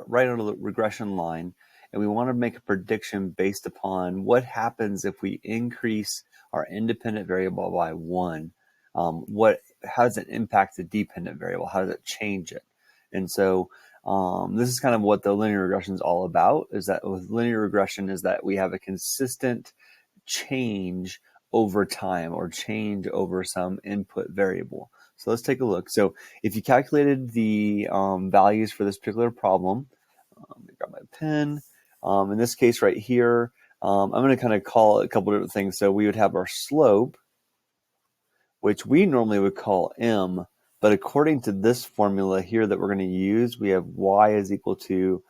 right on the regression line, and we want to make a prediction based upon what happens if we increase our independent variable by 1. How does it impact the dependent variable? How does it change it? And so this is kind of what the linear regression is all about, is that with linear regression is that we have a consistent change over time or change over some input variable. So let's take a look. So if you calculated the values for this particular problem, let me grab my pen. In this case right here, I'm going to kind of call it a couple different things. So we would have our slope, which we normally would call m, but according to this formula here that we're going to use, we have y is equal to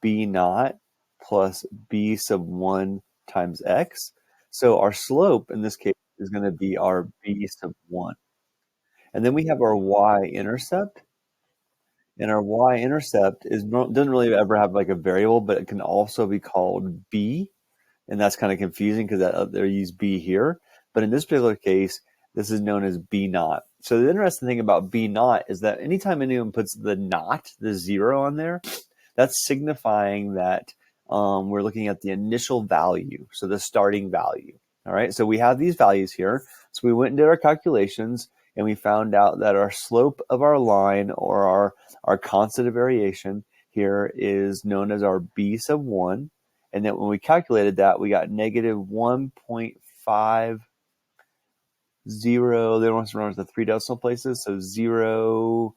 b naught plus b sub 1 times x. So our slope in this case is going to be our b sub 1. And then we have our y-intercept. And our y-intercept doesn't really ever have like a variable, but it can also be called b. And that's kind of confusing because they use b here. But in this particular case, this is known as b naught. So the interesting thing about b naught is that anytime anyone puts the naught, the 0 on there, that's signifying that we're looking at the initial value, so the starting value. All right, so we have these values here. So we went and did our calculations, and we found out that our slope of our line, or our constant of variation here, is known as our b sub 1. And then when we calculated that, we got negative 1.50. They don't want to run the 3 decimal places, so 0.5.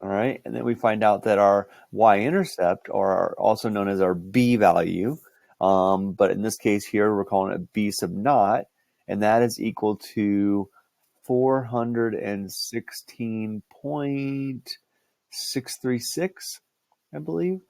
All right, and then we find out that our y-intercept, or also known as our b value, but in this case here, we're calling it b sub naught, and that is equal to 416.636, I believe.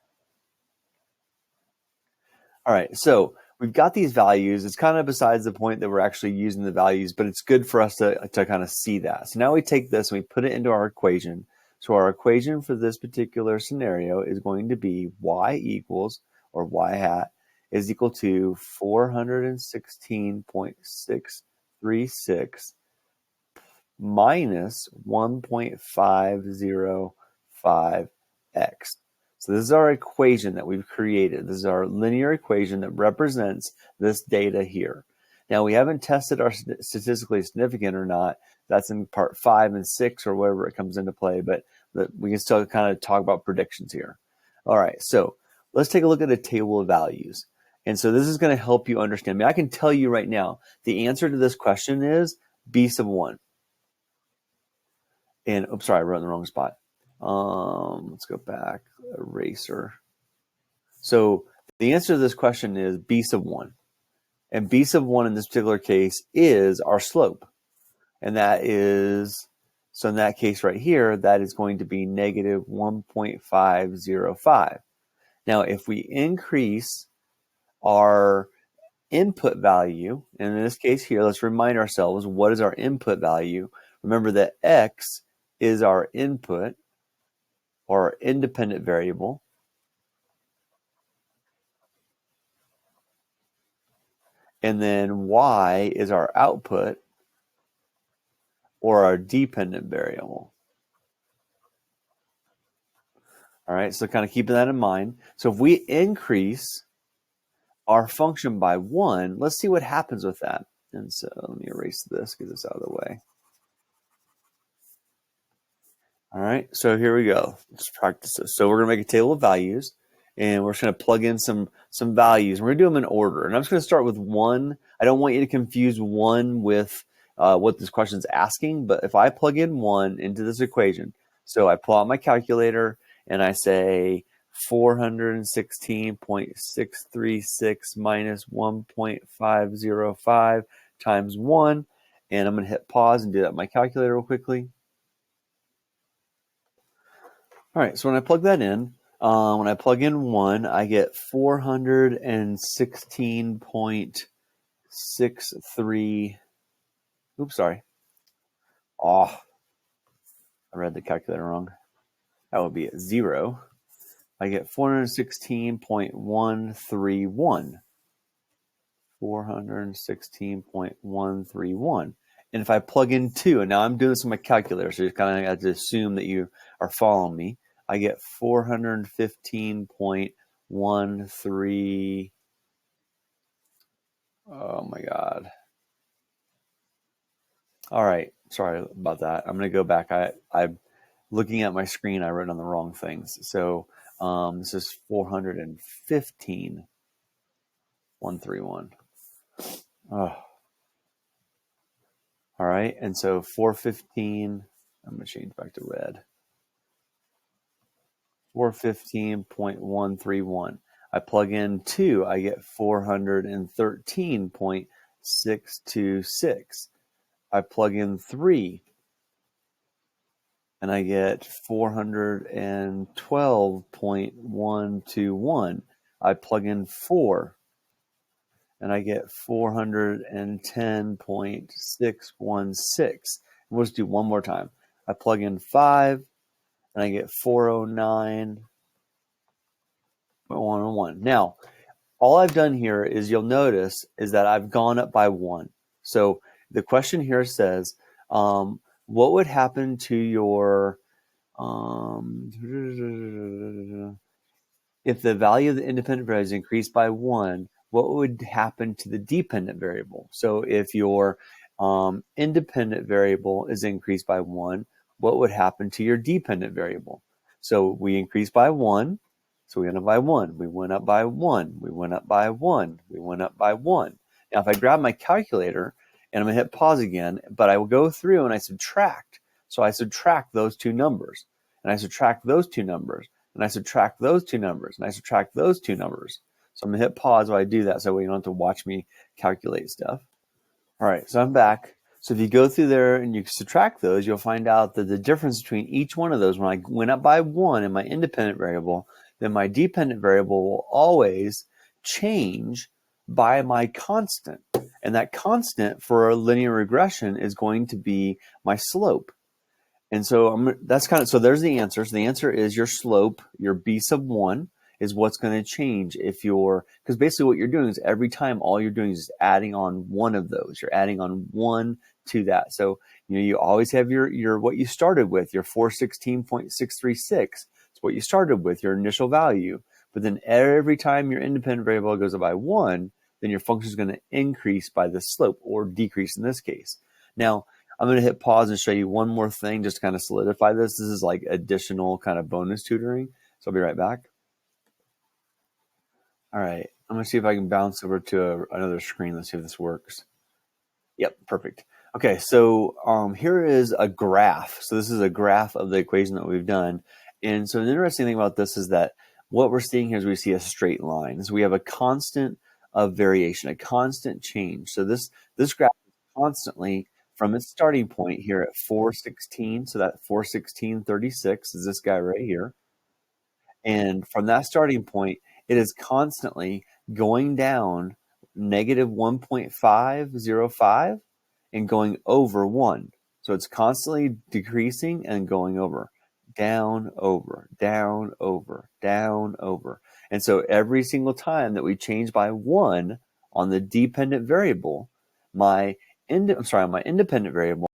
All right, so we've got these values. It's kind of besides the point that we're actually using the values, but it's good for us to kind of see that. So now we take this and we put it into our equation. So our equation for this particular scenario is going to be y equals, or y hat, is equal to 416.636 minus 1.505x. So this is our equation that we've created. This is our linear equation that represents this data here. Now, we haven't tested our statistically significant or not. That's in part 5 and 6 or wherever it comes into play, but we can still kind of talk about predictions here. All right, so let's take a look at a table of values. And so this is going to help you understand. I mean, I can tell you right now, the answer to this question is b sub 1. And, oops, sorry, I wrote in the wrong spot. Let's go back, eraser. So the answer to this question is b sub 1. And b sub 1 in this particular case is our slope. And that is, so in that case right here, that is going to be negative 1.505. Now, if we increase our input value, and in this case here, let's remind ourselves, what is our input value? Remember that x is our input, or our independent variable. And then y is our output, or our dependent variable. All right, so kind of keeping that in mind. So if we increase our function by 1, let's see what happens with that. And so let me erase this, get this out of the way. All right, so here we go. Let's practice this. So we're going to make a table of values, and we're just going to plug in some values. We're going to do them in order. And I'm just going to start with 1. I don't want you to confuse 1 with what this question is asking, but if I plug in 1 into this equation, so I pull out my calculator and I say 416.636 minus 1.505 times 1, and I'm going to hit pause and do that with my calculator real quickly. All right, so when I plug that in, when I plug in 1, I get 416.63. Oops, sorry. Oh, I read the calculator wrong. That would be at 0. I get 416.131. 416.131. And if I plug in 2, and now I'm doing this with my calculator, so you kind of have to assume that you are following me. I get 415.13. Oh my God. All right. Sorry about that. I'm going to go back. I'm looking at my screen. I wrote on the wrong things. So this is 415.131. Oh. All right. And so 415, I'm going to change back to red. 415.131. I plug in 2, I get 413.626. I plug in 3, and I get 412.121. I plug in 4, and I get 410.616. We'll just do one more time. I plug in 5, and I get 409.101. Now, all I've done here is, you'll notice, is that I've gone up by 1. So the question here says, what would happen to your, if the value of the independent variable is increased by 1, what would happen to the dependent variable? So if your independent variable is increased by 1, what would happen to your dependent variable? So we increased by 1. So we went up by 1. We went up by 1. We went up by 1. We went up by 1. Now, if I grab my calculator, and I'm going to hit pause again, but I will go through and I subtract. So I subtract those two numbers, and I subtract those two numbers, and I subtract those two numbers, and I subtract those two numbers. So I'm going to hit pause while I do that, so you don't have to watch me calculate stuff. All right, so I'm back. So if you go through there and you subtract those, you'll find out that the difference between each one of those, when I went up by 1 in my independent variable, then my dependent variable will always change by my constant. And that constant for a linear regression is going to be my slope. And so that's kind of, so there's the answer. So the answer is your slope, your b sub 1, is what's going to change if you're, because basically what you're doing is every time all you're doing is just adding on one of those. You're adding on 1 to that. So, you always have your what you started with, your 416.636. It's what you started with, your initial value. But then every time your independent variable goes up by 1, then your function is going to increase by the slope, or decrease in this case. Now, I'm going to hit pause and show you one more thing just to kind of solidify this. This is like additional kind of bonus tutoring. So I'll be right back. All right, I'm going to see if I can bounce over to another screen. Let's see if this works. Yep, perfect. Okay, so here is a graph. So this is a graph of the equation that we've done. And so the interesting thing about this is that what we're seeing here is we see a straight line. So we have a constant of variation, a constant change. So this graph is constantly, from its starting point here at 416, so that 416.36 is this guy right here. And from that starting point, it is constantly going down negative 1.505 and going over 1. So it's constantly decreasing and going over, down, over, down, over, down, over. And so every single time that we change by 1 on the dependent variable, my independent variable